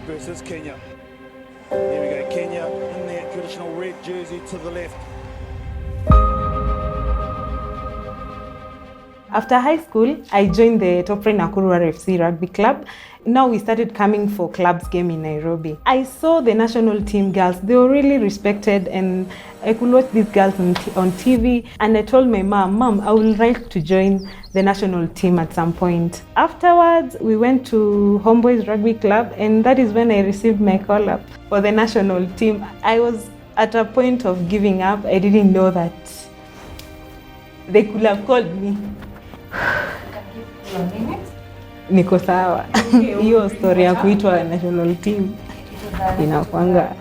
versus Kenya. Here we go, Kenya in their traditional red jersey to the left. After high school, I joined the Top Nakuru RFC Rugby Club. Now we started coming for clubs game in Nairobi. I saw the national team girls. They were really respected, and I could watch these girls on TV. And I told my mom, I would like to join the national team at some point. Afterwards, we went to Homeboys Rugby Club, and that is when I received my call up for the national team. I was at a point of giving up. I didn't know that they could have called me. Niko sawa. Hiyo story ya kuitwa national team inakwanga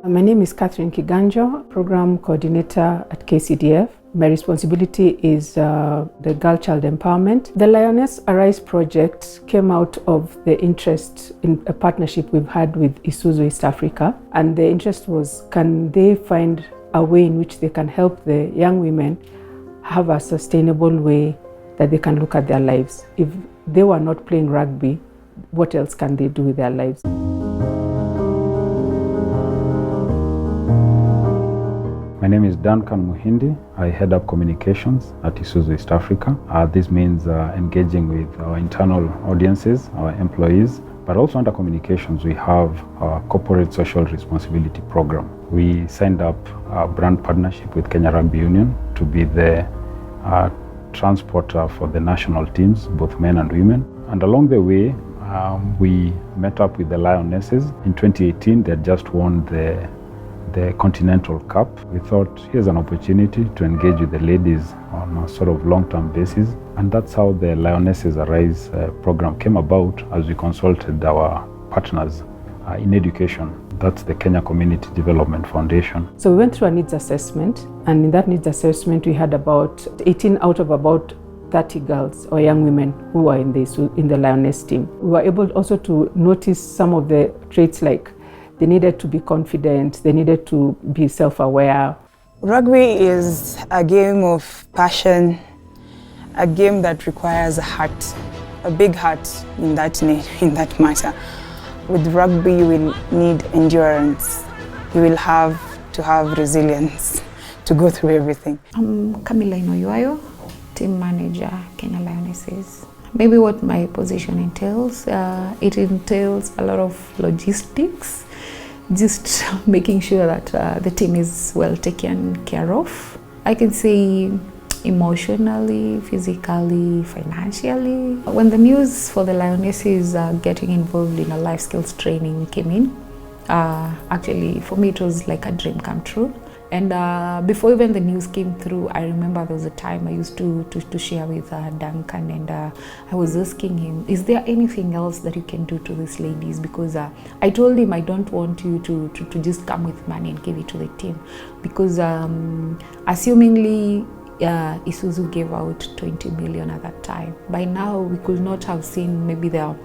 My name is Catherine Kiganjo, Program Coordinator at KCDF. My responsibility is the Girl Child Empowerment. The Lioness Arise project came out of the interest in a partnership we've had with Isuzu East Africa. And the interest was, can they find a way in which they can help the young women have a sustainable way that they can look at their lives? If they were not playing rugby, what else can they do with their lives? My name is Duncan Muhindi. I head up communications at Isuzu East Africa. This means engaging with our internal audiences, our employees, but also under communications, we have our corporate social responsibility program. We signed up a brand partnership with Kenya Rugby Union to be the transporter for the national teams, both men and women. And along the way, we met up with the Lionesses. In 2018, they had just won the Continental Cup. We thought, here's an opportunity to engage with the ladies on a sort of long-term basis. And that's how the Lioness Arise program came about, as we consulted our partners in education. That's the Kenya Community Development Foundation. So we went through a needs assessment, and in that needs assessment, we had about 18 out of about 30 girls or young women who were in the Lioness team. We were able also to notice some of the traits, like they needed to be confident, they needed to be self-aware. Rugby is a game of passion, a game that requires a heart, a big heart in that matter. With rugby, you will need endurance. You will have to have resilience to go through everything. I'm Camila Inoyuayo, team manager, Kenya Lionesses. Maybe what my position entails, it entails a lot of logistics, just making sure that the team is well taken care of. I can say emotionally, physically, financially. When the news for the Lionesses getting involved in a life skills training came in, actually for me it was like a dream come true. And before even the news came through, I remember there was a time I used to share with Duncan, and I was asking him, is there anything else that you can do to these ladies? Because I told him I don't want you to just come with money and give it to the team. Because assumingly, Isuzu gave out 20 million at that time. By now, we could not have seen maybe the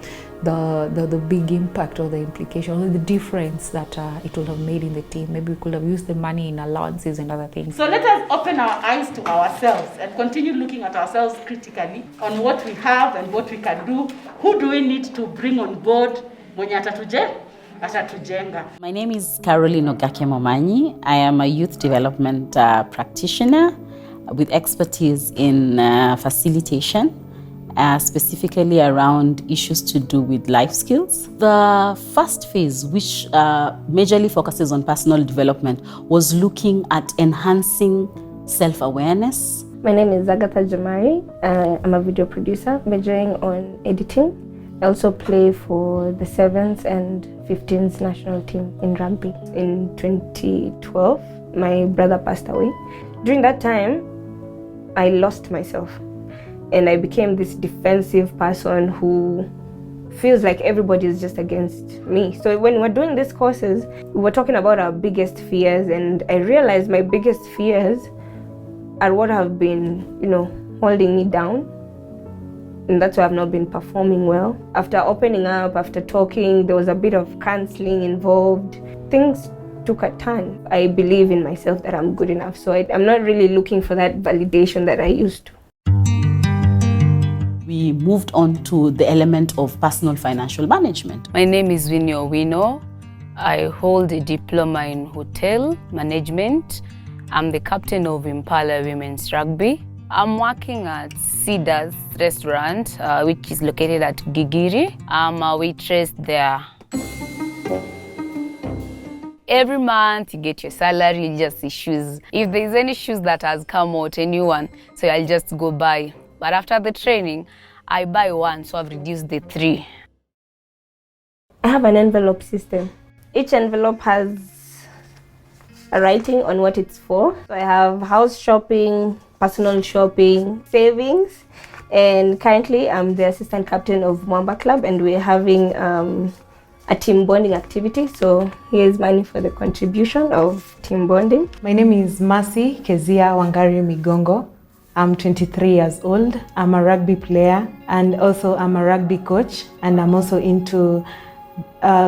big impact or the implication or the difference that it would have made in the team. Maybe we could have used the money in allowances and other things. So let us open our eyes to ourselves and continue looking at ourselves critically on what we have and what we can do. Who do we need to bring on board mwenye atatujenga? My name is Caroline Ogake Momanyi. I am a youth development practitioner with expertise in facilitation, specifically around issues to do with life skills. The first phase, which majorly focuses on personal development, was looking at enhancing self-awareness. My name is Agatha Jamari. I'm a video producer majoring on editing. I also play for the 7th and 15th national team in rugby. In 2012, my brother passed away. During that time, I lost myself, and I became this defensive person who feels like everybody is just against me. So when we're doing these courses, we were talking about our biggest fears, and I realized my biggest fears are what have been, holding me down. and that's why I've not been performing well. After opening up, after talking, there was a bit of counseling involved. Things took a turn. I believe in myself that I'm good enough, so I'm not really looking for that validation that I used to. We moved on to the element of personal financial management. My name is Winnie Owino. I hold a diploma in hotel management. I'm the captain of Impala Women's Rugby. I'm working at Cedars Restaurant, which is located at Gigiri. I'm a waitress there. Every month you get your salary, you just see shoes. If there's any shoes that has come out, anyone, so I'll just go buy. But after the training, I buy one, so I've reduced the 3. I have an envelope system. Each envelope has a writing on what it's for. So I have house shopping, personal shopping, savings, and currently I'm the assistant captain of Mwamba Club, and we're having a team bonding activity. So here's money for the contribution of team bonding. My name is Mercy Kezia Wangari Migongo. I'm 23 years old. I'm a rugby player, and also I'm a rugby coach, and I'm also into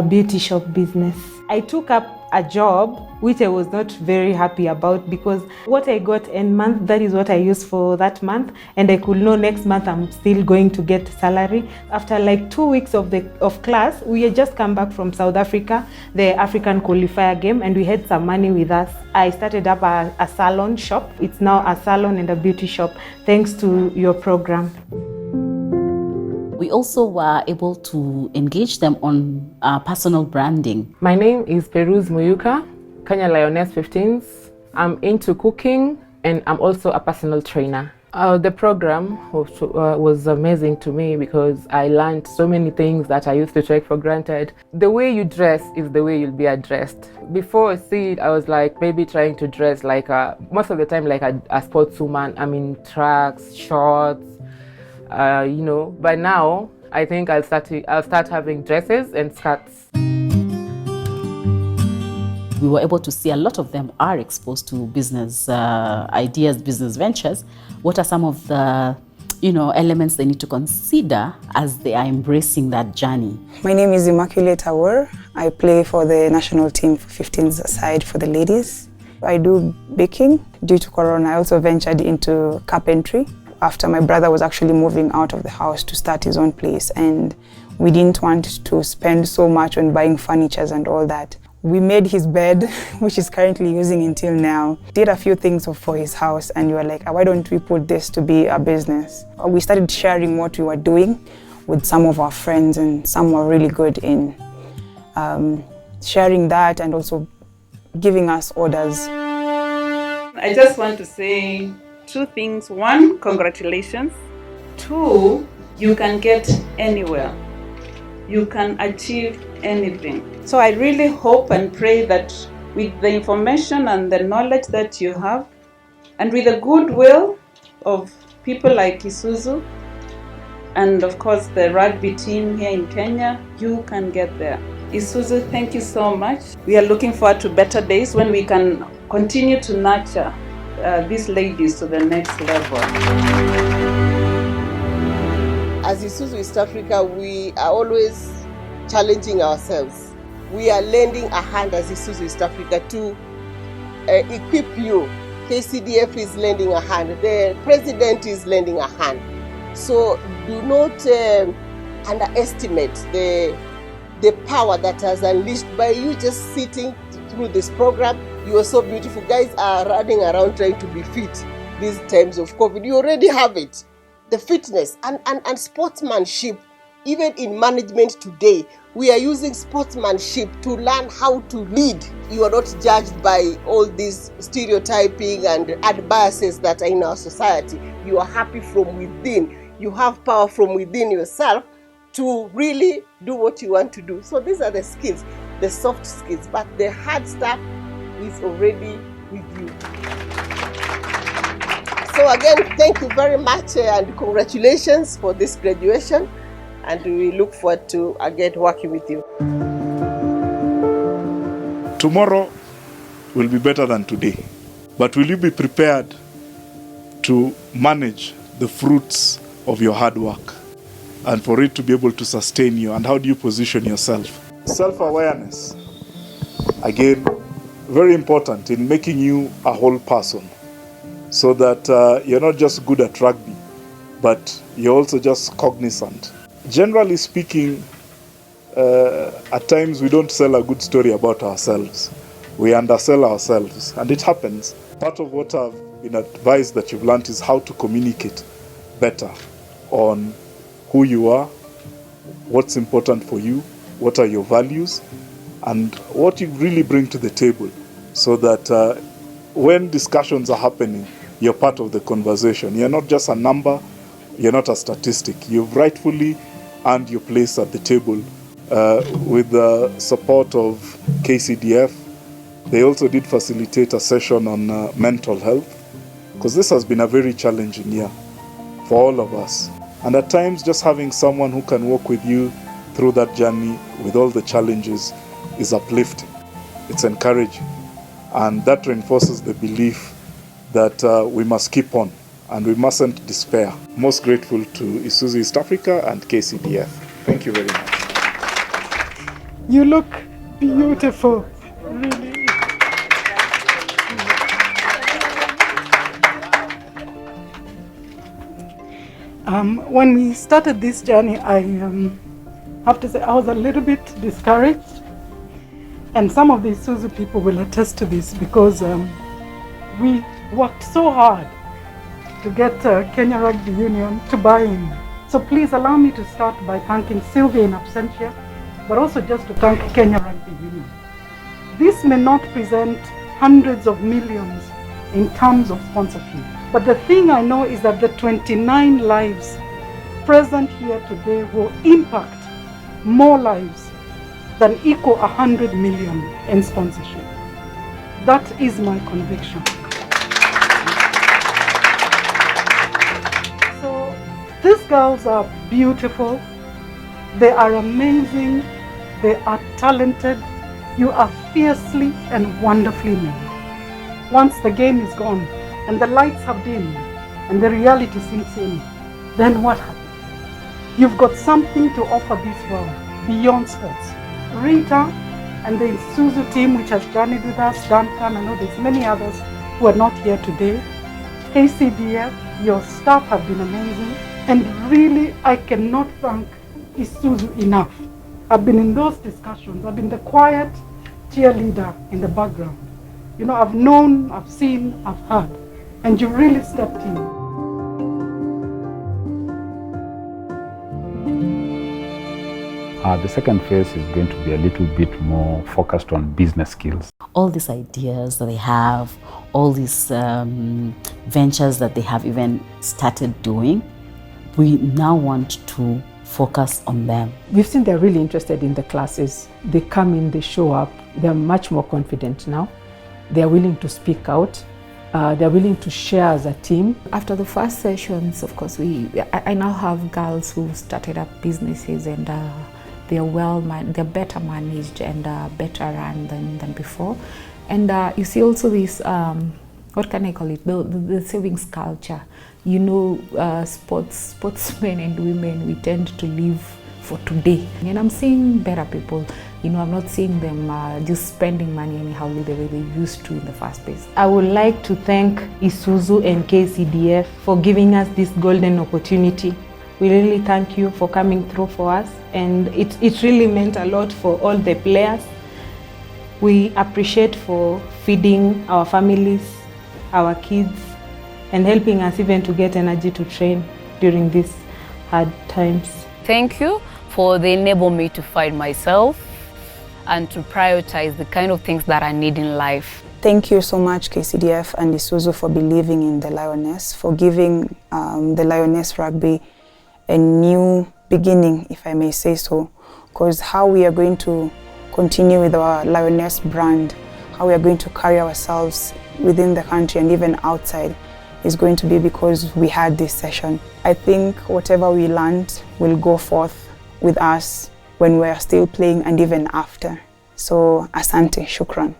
beauty shop business. I took up a job which I was not very happy about, because what I got in month, that is what I used for that month, and I could know next month I'm still going to get salary. After like 2 weeks of class, we had just come back from South Africa, the African qualifier game, and we had some money with us. I started up a salon shop. It's now a salon and a beauty shop thanks to your program. We also were able to engage them on personal branding. My name is Peruz Muyuka, Kenya Lioness 15s. I'm into cooking, and I'm also a personal trainer. The program was amazing to me because I learned so many things that I used to take for granted. The way you dress is the way you'll be addressed. Before I was like maybe trying to dress like most of the time like a sportswoman. I mean tracks, shorts, but now I think I'll start having dresses and skirts. We were able to see a lot of them are exposed to business ideas, business ventures. What are some of the elements they need to consider as they are embracing that journey? My name is Immaculate Awor. I play for the national team for 15s side for the ladies. I do baking. Due to Corona, I also ventured into carpentry. After my brother was actually moving out of the house to start his own place, and we didn't want to spend so much on buying furnitures and all that. We made his bed, which he's currently using until now. Did a few things for his house, and we were like, why don't we put this to be a business? We started sharing what we were doing with some of our friends, and some were really good in sharing that and also giving us orders. I just want to say 2 things. 1, congratulations. 2, you can get anywhere. You can achieve anything. So I really hope and pray that with the information and the knowledge that you have, and with the goodwill of people like Isuzu, and of course the rugby team here in Kenya, you can get there. Isuzu, thank you so much. We are looking forward to better days when we can continue to nurture these ladies to the next level. As Isuzu East Africa, we are always challenging ourselves. We are lending a hand as Isuzu East Africa to equip you. KCDF is lending a hand. The president is lending a hand. So do not underestimate the power that has unleashed by you just sitting through this program. You are so beautiful. Guys are running around trying to be fit these times of COVID. You already have it. The fitness and sportsmanship, even in management today, we are using sportsmanship to learn how to lead. You are not judged by all these stereotyping and biases that are in our society. You are happy from within. You have power from within yourself to really do what you want to do. So these are the skills, the soft skills, but the hard stuff is already with you. So again, thank you very much and congratulations for this graduation, and we look forward to again working with you. Tomorrow will be better than today, but will you be prepared to manage the fruits of your hard work? and for it to be able to sustain you? And how do you position yourself? Self-awareness, again, very important in making you a whole person, so that you're not just good at rugby, but you're also just cognizant. Generally speaking, at times we don't sell a good story about ourselves. We undersell ourselves, and it happens. Part of what I've been advised that you've learned is how to communicate better on who you are, what's important for you, what are your values, and what you really bring to the table, so that when discussions are happening, you're part of the conversation. You're not just a number, you're not a statistic. You've rightfully earned your place at the table. With the support of KCDF, they also did facilitate a session on mental health, because this has been a very challenging year for all of us. And at times, just having someone who can walk with you through that journey with all the challenges is uplifting. It's encouraging. And that reinforces the belief that we must keep on and we mustn't despair. Most grateful to Isuzu East Africa and KCDF. Thank you very much. You look beautiful, really. When we started this journey, I have to say I was a little bit discouraged, and some of the Isuzu people will attest to this, because we worked so hard to get Kenya Rugby Union to buy in. So please allow me to start by thanking Sylvia in absentia, but also just to thank Kenya Rugby Women. This may not present hundreds of millions in terms of sponsorship, but the thing I know is that the 29 lives present here today will impact more lives than equal 100 million in sponsorship. That is my conviction. So these girls are beautiful, they are amazing, they are talented, you are fiercely and wonderfully made. Once the game is gone and the lights have dimmed and the reality sinks in, then what happens? You've got something to offer this world beyond sports. Rita and the Isuzu team, which has journeyed with us, Duncan, I know there's many others who are not here today. KCDF, your staff have been amazing, and really I cannot thank Isuzu enough. I've been in those discussions, I've been the quiet cheerleader in the background. You know, I've known, I've seen, I've heard, and you really stepped in. The second phase is going to be a little bit more focused on business skills. All these ideas that they have, all these ventures that they have even started doing, we now want to focus on them. We've seen they're really interested in the classes. They come in, they show up, they're much more confident now. They're willing to speak out. They're willing to share as a team. After the first sessions, of course, I now have girls who started up businesses, and they're better managed and better run than before. And you see also this, what can I call it, the savings culture. You know, sportsmen and women, we tend to live for today. And I'm seeing better people. You know, I'm not seeing them just spending money anyhow the way they used to in the first place. I would like to thank Isuzu and KCDF for giving us this golden opportunity. We really thank you for coming through for us, and it really meant a lot for all the players. We appreciate for feeding our families, our kids, and helping us even to get energy to train during these hard times. Thank you for they enable me to find myself and to prioritize the kind of things that I need in life. Thank you so much, KCDF and Isuzu, for believing in the Lioness, for giving the Lioness Rugby a new beginning, if I may say so. Because how we are going to continue with our Lioness brand, how we are going to carry ourselves within the country and even outside, is going to be because we had this session. I think whatever we learned will go forth with us when we are still playing and even after. So, asante, shukran.